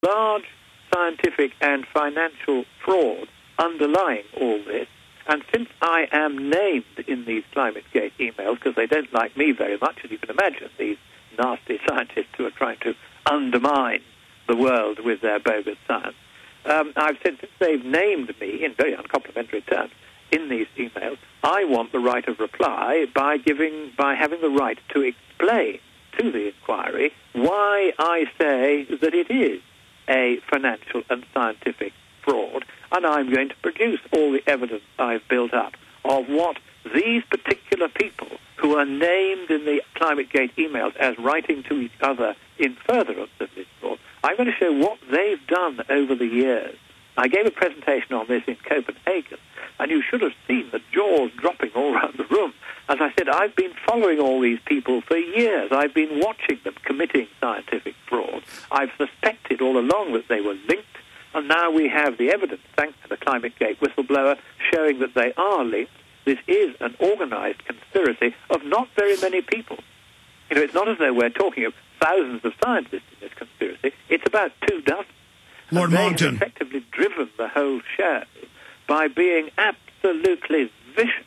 large scientific and financial fraud underlying all this. And since I am named in these ClimateGate emails, because they don't like me very much, as you can imagine, these nasty scientists who are trying to undermine the world with their bogus science, I've said since they've named me in very uncomplimentary terms in these emails, I want the right of reply by having the right to explain to the inquiry why I say that it is a financial and scientific fraud, and I'm going to produce all the evidence I've built up of what these particular people who are named in the ClimateGate emails as writing to each other in furtherance of this fraud, I'm going to show what they've done over the years. I gave a presentation on this in Copenhagen, and you should have seen the jaws dropping all around the room. As I said, I've been following all these people for years. I've been watching them committing scientific fraud. I've suspected all along that they were linked, and now we have the evidence, thanks to the ClimateGate whistleblower, showing that they are linked. This is an organized conspiracy of not very many people. You know, it's not as though we're talking of thousands of scientists in this conspiracy. It's about 24. Lord Monckton. They have effectively driven the whole show by being absolutely vicious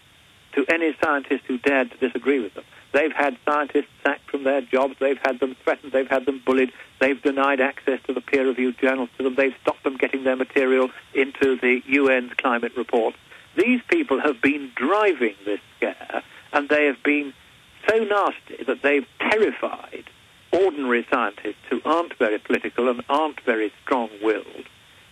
to any scientist who dared to disagree with them. They've had scientists sacked from their jobs. They've had them threatened. They've had them bullied. They've denied access to the peer-reviewed journals to them. They've stopped them getting their material into the UN's climate report. These people have been driving this scare, and they have been so nasty that they've terrified ordinary scientists who aren't very political and aren't very strong-willed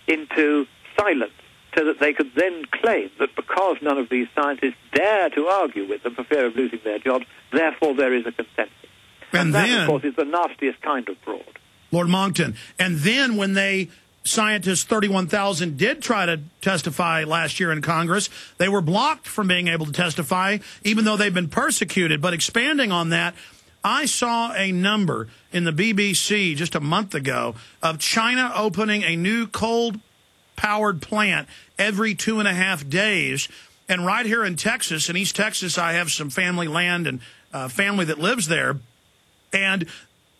into silence, so that they could then claim that because none of these scientists dare to argue with them for fear of losing their jobs, therefore there is a consensus. And that, of course, is the nastiest kind of fraud. Lord Monckton, and then when scientists, 31,000, did try to testify last year in Congress, they were blocked from being able to testify, even though they've been persecuted. But expanding on that, I saw a number in the BBC just a month ago of China opening a new coal-powered plant every 2.5 days. And right here in Texas, in East Texas, I have some family land and family that lives there. And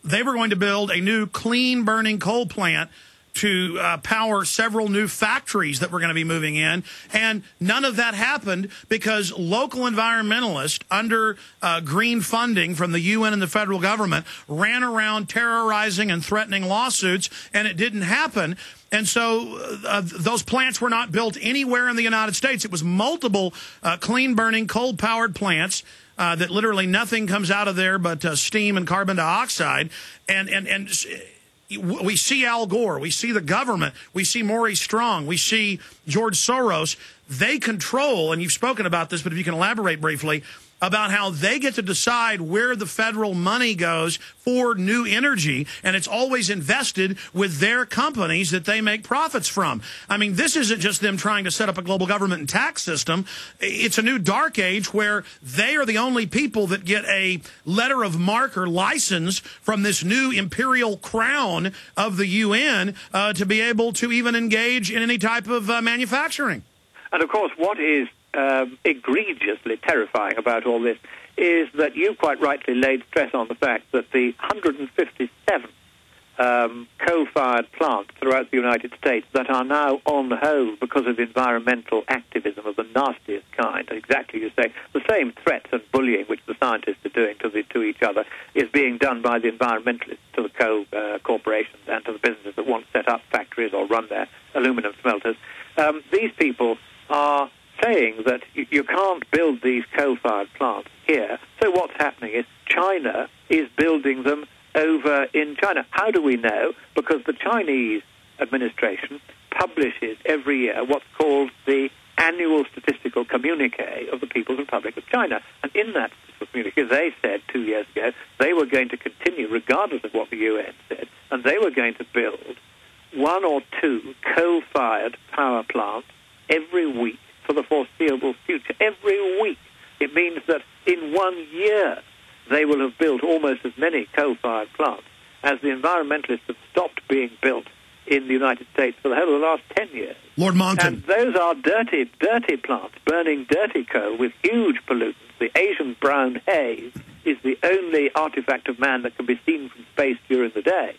they were going to build a new clean-burning coal plant to power several new factories that were going to be moving in. And none of that happened because local environmentalists, under green funding from the UN and the federal government, ran around terrorizing and threatening lawsuits, and it didn't happen. And so those plants were not built anywhere in the United States. It was multiple clean-burning, coal-powered plants that literally nothing comes out of there but steam and carbon dioxide. And we see Al Gore, we see the government, we see Maurice Strong, we see George Soros. They control, and you've spoken about this, but if you can elaborate briefly, about how they get to decide where the federal money goes for new energy, and it's always invested with their companies that they make profits from. I mean, this isn't just them trying to set up a global government and tax system. It's a new dark age where they are the only people that get a letter of marque or license from this new imperial crown of the UN to be able to even engage in any type of manufacturing. And, of course, what is egregiously terrifying about all this is that you quite rightly laid stress on the fact that the 157 coal-fired plants throughout the United States that are now on hold because of environmental activism of the nastiest kind, exactly you say, the same threats and bullying which the scientists are doing to each other is being done by the environmentalists to the coal corporations and to the businesses that want to set up factories or run their aluminum smelters. These people are saying that you can't build these coal-fired plants here. So what's happening is China is building them over in China. How do we know? Because the Chinese administration publishes every year what's called the annual statistical communique of the People's Republic of China. And in that statistical communique, they said 2 years ago they were going to continue, regardless of what the UN said, and they were going to build 1 or 2 coal-fired power plants every week for the foreseeable future. Every week. It means that in 1 year they will have built almost as many coal-fired plants as the environmentalists have stopped being built in the United States for the whole of the last 10 years. Lord Monckton. And those are dirty, dirty plants, burning dirty coal with huge pollutants. The Asian brown haze is the only artifact of man that can be seen from space during the day.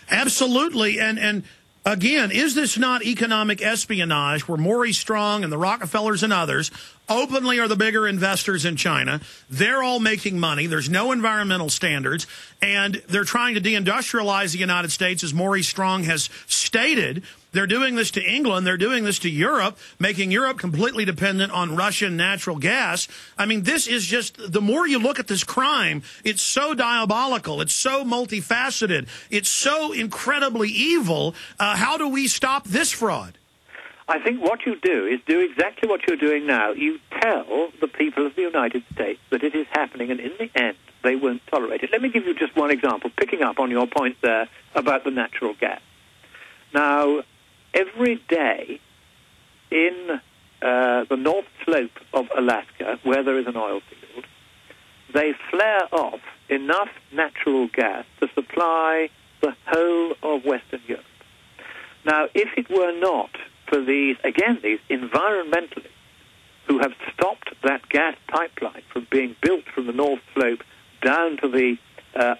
Absolutely. And again, is this not economic espionage where Maurice Strong and the Rockefellers and others openly are the bigger investors in China? They're all making money. There's no environmental standards. And they're trying to deindustrialize the United States, as Maurice Strong has stated. They're doing this to England. They're doing this to Europe, making Europe completely dependent on Russian natural gas. I mean, this is just, the more you look at this crime, it's so diabolical. It's so multifaceted. It's so incredibly evil. How do we stop this fraud? I think what you do is do exactly what you're doing now. You tell the people of the United States that it is happening, and in the end, they won't tolerate it. Let me give you just one example, picking up on your point there about the natural gas. Now, every day in the North Slope of Alaska, where there is an oil field, they flare off enough natural gas to supply the whole of Western Europe. Now, if it were not for these environmentalists who have stopped that gas pipeline from being built from the North Slope down to the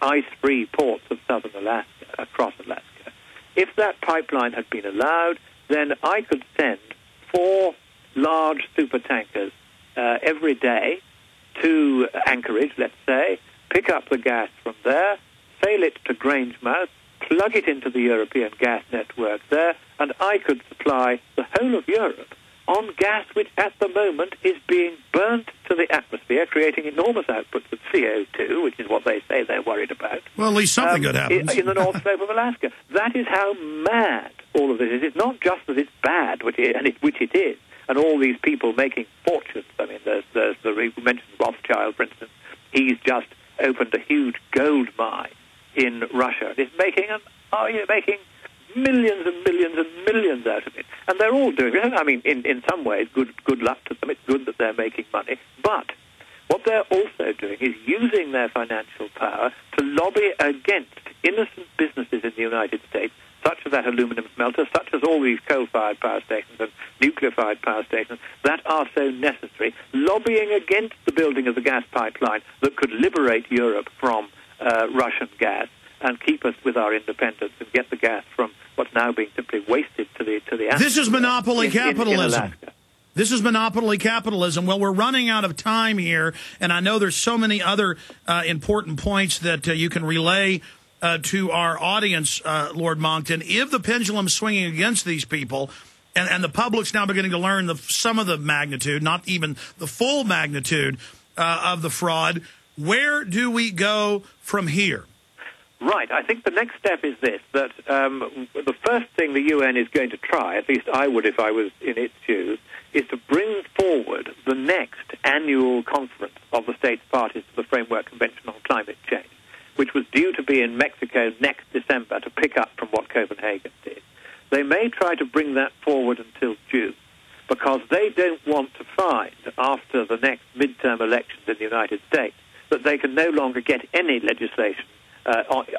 ice-free ports of southern Alaska, across Alaska, if that pipeline had been allowed, then I could send 4 large supertankers every day to Anchorage, let's say, pick up the gas from there, sail it to Grangemouth, plug it into the European gas network there, and I could supply the whole of Europe on gas which at the moment is being burnt to the atmosphere, creating enormous outputs of CO2, which is what they say they're worried about. Well, at least something good happens. In the North Slope of Alaska. That is how mad all of this is. It's not just that it's bad, which it is, and all these people making fortunes. I mean, we mentioned Rothschild, for instance. He's just opened a huge gold mine in Russia. It's making millions and millions and millions out of it. And they're all doing it. I mean, in some ways, good luck to them. It's good that they're making money. But what they're also doing is using their financial power to lobby against innocent businesses in the United States, such as that aluminum smelter, such as all these coal-fired power stations and nuclear-fired power stations that are so necessary, lobbying against the building of the gas pipeline that could liberate Europe from Russian gas and keep us with our independence and get the gas from what's now being simply wasted to the atmosphere. This is monopoly capitalism. In Alaska. This is monopoly capitalism. Well, we're running out of time here, and I know there's so many other important points that you can relay to our audience, Lord Monckton. If the pendulum's swinging against these people, and the public's now beginning to learn some of the magnitude, not even the full magnitude of the fraud, where do we go from here? Right. I think the next step is this, that the first thing the UN is going to try, at least I would if I was in its shoes, is to bring forward the next annual conference of the states parties to the Framework Convention on Climate Change, which was due to be in Mexico next December to pick up from what Copenhagen did. They may try to bring that forward until June, because they don't want to find, after the next midterm elections in the United States, that they can no longer get any legislation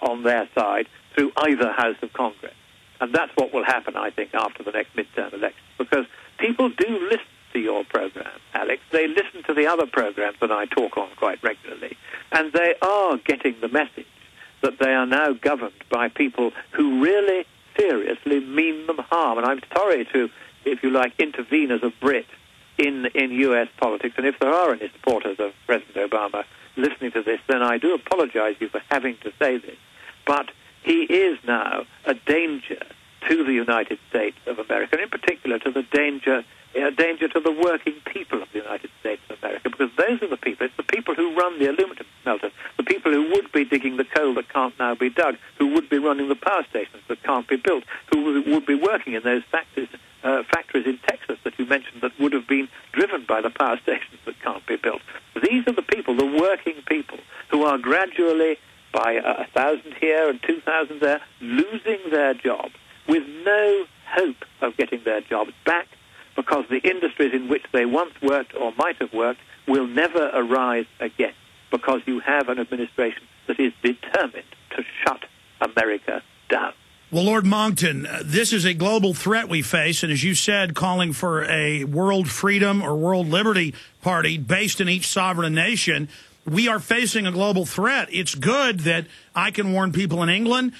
on their side through either House of Congress. And that's what will happen, I think, after the next midterm elections, because people do listen to your program, Alex. They listen to the other programs that I talk on quite regularly, and they are getting the message that they are now governed by people who really seriously mean them harm. And I'm sorry to, if you like, intervene as a Brit in U.S. politics, and if there are any supporters of President Obama listening to this, then I do apologize to you for having to say this. But he is now a danger to the United States of America, and in particular to the danger to the working people of the United States of America, because those are the people, it's the people who run the aluminum smelters, the people who would be digging the coal that can't now be dug, who would be running the power stations that can't be built, who would be working in those factories in Texas that you mentioned that would have been driven by the power stations that can't be built. These are the people, the working people, who are gradually, by 1,000 here and 2,000 there, losing their jobs with no hope of getting their jobs back, because the industries in which they once worked or might have worked will never arise again, because you have an administration that is determined to shut America down. Well, Lord Monckton, this is a global threat we face, and as you said, calling for a world freedom or world liberty party based in each sovereign nation, we are facing a global threat. It's good that I can warn people in England.